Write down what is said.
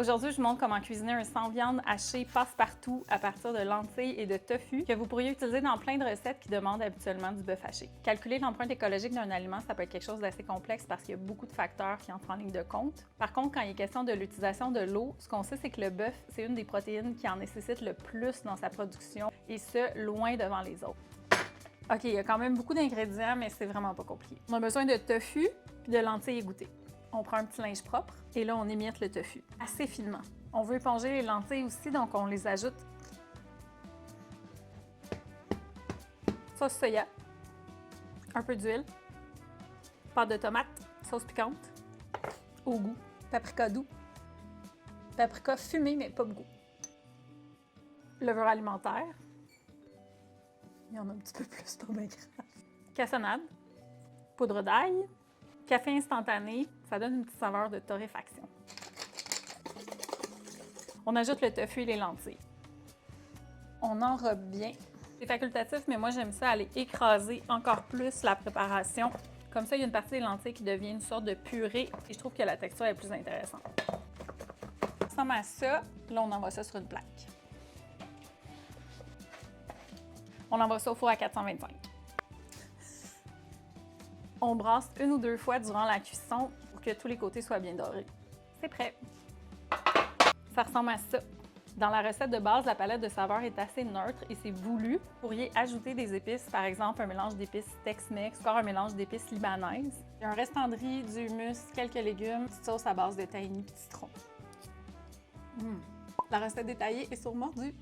Aujourd'hui, je vous montre comment cuisiner un sans viande haché passe-partout à partir de lentilles et de tofu que vous pourriez utiliser dans plein de recettes qui demandent habituellement du bœuf haché. Calculer l'empreinte écologique d'un aliment, ça peut être quelque chose d'assez complexe parce qu'il y a beaucoup de facteurs qui entrent en ligne de compte. Par contre, quand il est question de l'utilisation de l'eau, ce qu'on sait, c'est que le bœuf, c'est une des protéines qui en nécessite le plus dans sa production et ce, loin devant les autres. OK, il y a quand même beaucoup d'ingrédients, mais c'est vraiment pas compliqué. On a besoin de tofu puis de lentilles égouttées. On prend un petit linge propre et là, on émiette le tofu assez finement. On veut éponger les lentilles aussi, donc on les ajoute. Sauce soya, un peu d'huile, pâte de tomate, sauce piquante, au goût, paprika doux, paprika fumé mais pas de goût, levure alimentaire, il y en a un petit peu plus, pas bien grave, cassonade, poudre d'ail, café instantané, ça donne une petite saveur de torréfaction. On ajoute le tofu et les lentilles. On enrobe bien. C'est facultatif, mais moi j'aime ça aller écraser encore plus la préparation. Comme ça, il y a une partie des lentilles qui devient une sorte de purée et je trouve que la texture est plus intéressante. Ça ressemble à ça. Là, on envoie ça sur une plaque. On envoie ça au four à 425. On brasse une ou deux fois durant la cuisson pour que tous les côtés soient bien dorés. C'est prêt! Ça ressemble à ça. Dans la recette de base, la palette de saveurs est assez neutre et c'est voulu. Vous pourriez ajouter des épices, par exemple un mélange d'épices Tex-Mex, encore un mélange d'épices libanaises. Il y a un restant de riz, du hummus, quelques légumes, une petite sauce à base de tahini et citron. La recette détaillée est sur Mordu.